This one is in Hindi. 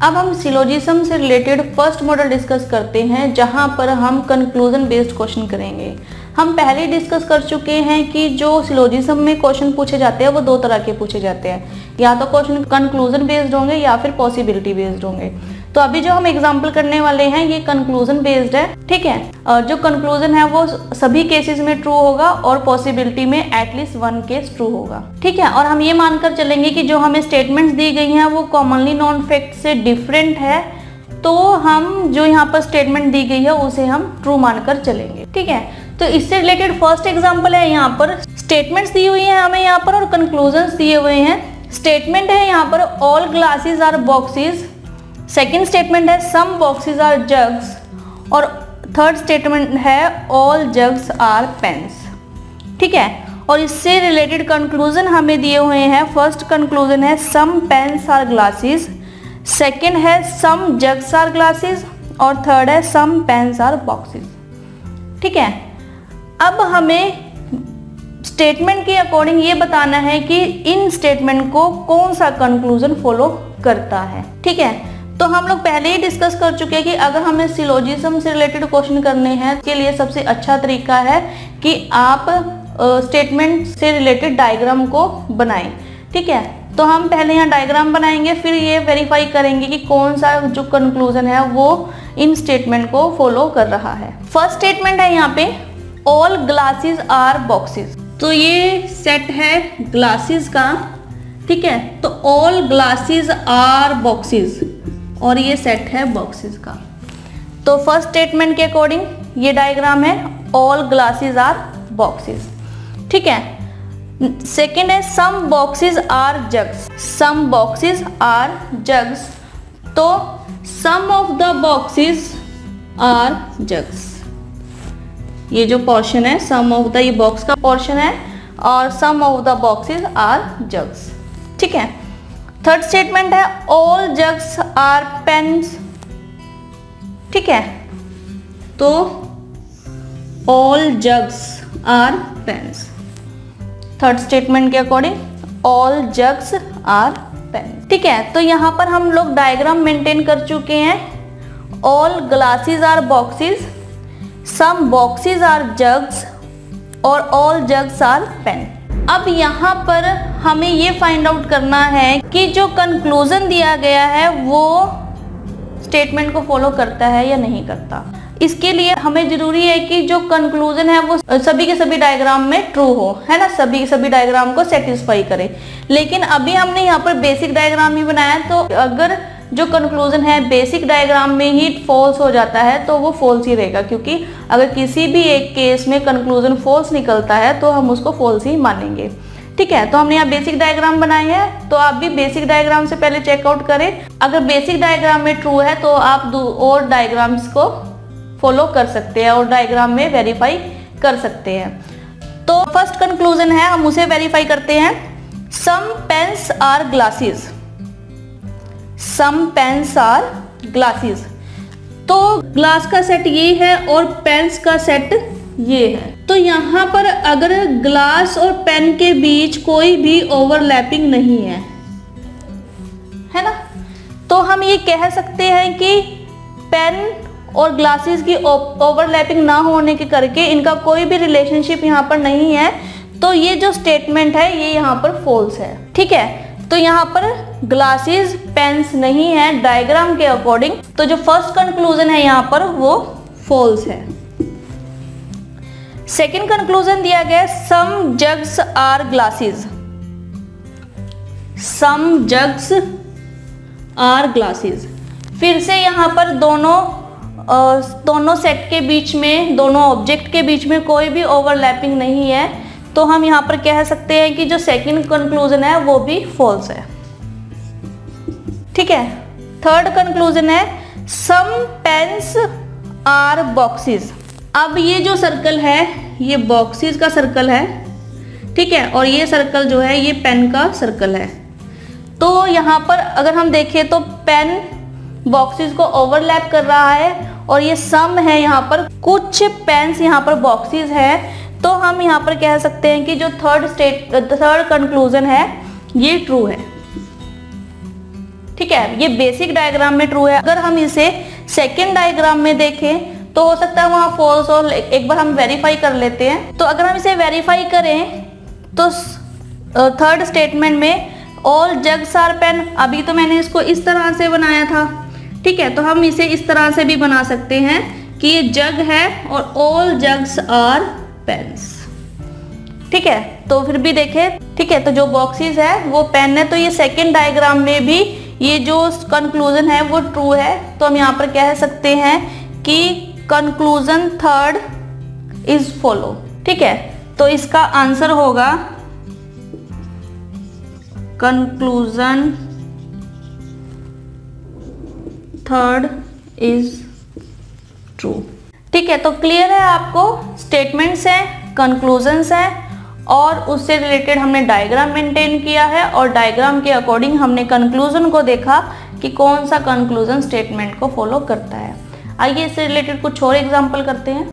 अब हम सिलोजिज्म से रिलेटेड फर्स्ट मॉडल डिस्कस करते हैं, जहां पर हम कंक्लूजन बेस्ड क्वेश्चन करेंगे। हम पहले डिस्कस कर चुके हैं कि जो सिलोजिज्म में क्वेश्चन पूछे जाते हैं वो दो तरह के पूछे जाते हैं, या तो क्वेश्चन कंक्लूजन बेस्ड होंगे या फिर पॉसिबिलिटी बेस्ड होंगे। तो अभी जो हम एग्जांपल करने वाले हैं ये कंक्लूजन बेस्ड है, ठीक है। जो कंक्लूजन है वो सभी केसेस में ट्रू होगा और पॉसिबिलिटी में एटलीस्ट वन केस ट्रू होगा, ठीक है। और हम ये मानकर चलेंगे कि जो हमें स्टेटमेंट्स दी गई हैं वो कॉमनली नॉन फैक्ट से डिफरेंट है, तो हम जो यहाँ पर स्टेटमेंट दी गई है उसे हम ट्रू मानकर चलेंगे, ठीक है। तो इससे रिलेटेड फर्स्ट एग्जाम्पल है, यहाँ पर स्टेटमेंट्स दी हुई है हमें यहाँ पर और कंक्लूजन दिए हुए हैं। स्टेटमेंट है यहाँ पर all glasses are boxes, second statement है सम बॉक्सेस आर जग्स, और थर्ड स्टेटमेंट है ऑल जग्स आर पेन्स, ठीक है। और इससे रिलेटेड कंक्लूजन हमें दिए हुए हैं। फर्स्ट कंक्लूजन है सम पेन्स आर ग्लासेस, सेकेंड है सम जग्स आर ग्लासेस, और थर्ड है सम पेन्स आर बॉक्सेस, ठीक है। अब हमें स्टेटमेंट के अकॉर्डिंग ये बताना है कि इन स्टेटमेंट को कौन सा कंक्लूजन फॉलो करता है, ठीक है। तो हम लोग पहले ही डिस्कस कर चुके हैं कि अगर हमें सिलोजिज्म से रिलेटेड क्वेश्चन करने हैं, इसके लिए सबसे अच्छा तरीका है कि आप स्टेटमेंट से रिलेटेड डायग्राम को बनाएं, ठीक है। तो हम पहले यहाँ डायग्राम बनाएंगे, फिर ये वेरीफाई करेंगे कि कौन सा जो कंक्लूजन है वो इन स्टेटमेंट को फॉलो कर रहा है। फर्स्ट स्टेटमेंट है यहाँ पे ऑल ग्लासेस आर बॉक्सेस, तो ये सेट है ग्लासेस का, ठीक है। तो ऑल ग्लासेस आर बॉक्सेस और ये सेट है बॉक्सेस का। तो फर्स्ट स्टेटमेंट के अकॉर्डिंग ये डायग्राम है ऑल ग्लासेस आर बॉक्सेस, ठीक है। सेकेंड है some boxes are jugs, some boxes are jugs, तो some of the boxes are jugs, ये जो पोर्शन है सम ऑफ द, ये बॉक्स का पोर्शन है, और some of the boxes are jugs, ठीक है। थर्ड स्टेटमेंट है ऑल जग्स आर पेन्स, ठीक है। तो all jugs are pens, third statement के according all jugs are pens, ठीक है। तो यहाँ पर हम लोग डायग्राम मेंटेन कर चुके हैं। All glasses are boxes, some boxes are jugs, और ऑल जग्स आर पेन। अब यहाँ पर हमें ये फाइंड आउट करना है कि जो कंक्लूजन दिया गया है वो स्टेटमेंट को फॉलो करता है या नहीं करता। इसके लिए हमें जरूरी है कि जो कंक्लूजन है वो सभी के सभी डायग्राम में ट्रू हो, है ना, सभी डायग्राम को सेटिस्फाई करे। लेकिन अभी हमने यहाँ पर बेसिक डायग्राम ही बनाया, तो अगर जो कंक्लूजन है बेसिक डायग्राम में ही फॉल्स हो जाता है तो वो फॉल्स ही रहेगा, क्योंकि अगर किसी भी एक केस में कंक्लूजन फॉल्स निकलता है तो हम उसको फॉल्स ही मानेंगे, ठीक है। तो हमने यहाँ बेसिक डायग्राम बनाए हैं, तो आप भी बेसिक डायग्राम से पहले चेकआउट करें। अगर बेसिक डायग्राम में ट्रू है तो आप और डायग्राम्स को फॉलो कर सकते हैं और डायग्राम में वेरीफाई कर सकते हैं। तो फर्स्ट कंक्लूजन है, हम उसे वेरीफाई करते हैं। सम pens are glasses, some pens are glasses, तो ग्लास का सेट ये है और पेन्स का सेट ये है। तो यहाँ पर अगर ग्लास और पेन के बीच कोई भी ओवरलैपिंग नहीं है ना, तो हम ये कह सकते हैं कि पेन और ग्लासेस की ओवरलैपिंग ना होने के करके इनका कोई भी रिलेशनशिप यहाँ पर नहीं है। तो ये जो स्टेटमेंट है ये यहाँ पर फॉल्स है, ठीक है। तो यहाँ पर ग्लासेस पेन्स नहीं है डायग्राम के अकॉर्डिंग, तो जो फर्स्ट कंक्लूजन है यहाँ पर वो फॉल्स है। सेकेंड कंक्लूजन दिया गया सम jugs are glasses, some jugs are glasses. फिर से यहाँ पर दोनों सेट के बीच में, दोनों ऑब्जेक्ट के बीच में कोई भी ओवरलैपिंग नहीं है, तो हम यहाँ पर कह सकते हैं कि जो सेकंड कंक्लूजन है वो भी फॉल्स है, ठीक है। थर्ड कंक्लूजन है सम पेन्स आर बॉक्सेस। अब ये जो सर्कल है ये बॉक्सेस का सर्कल है, ठीक है, और ये सर्कल जो है ये पेन का सर्कल है। तो यहाँ पर अगर हम देखें तो पेन बॉक्सेस को ओवरलैप कर रहा है, और ये सम है, यहाँ पर कुछ पेन्स यहाँ पर बॉक्सेस है। तो हम यहाँ पर कह सकते हैं कि जो थर्ड कंक्लूजन है ये ट्रू है, ठीक है, ये बेसिक डायग्राम में ट्रू है। अगर हम इसे सेकेंड डायग्राम में देखें तो हो सकता है वहां फॉल्स हो। एक बार हम वेरीफाई कर लेते हैं। तो अगर हम इसे वेरीफाई करें तो थर्ड स्टेटमेंट में ऑल जग्स आर पेन, अभी तो मैंने इसको इस तरह से बनाया था, ठीक है, तो हम इसे इस तरह से भी बना सकते हैं कि ये जग है और ऑल जग्स आर पेन्स, ठीक है। तो फिर भी देखें, ठीक है, तो जो बॉक्सेस है वो पेन है, तो ये सेकेंड डायग्राम में भी ये जो कंक्लूजन है वो ट्रू है। तो हम यहाँ पर कह सकते हैं कि कंक्लूजन थर्ड इज फॉलो, ठीक है। तो इसका आंसर होगा कंक्लूजन थर्ड इज ट्रू, ठीक है। तो क्लियर है आपको, स्टेटमेंट्स हैं, कंक्लूजन्स हैं और उससे रिलेटेड हमने डायग्राम मेंटेन किया है और डायग्राम के अकॉर्डिंग हमने कंक्लूजन को देखा कि कौन सा कंक्लूजन स्टेटमेंट को फॉलो करता है। आइए इससे रिलेटेड कुछ और एग्जांपल करते हैं।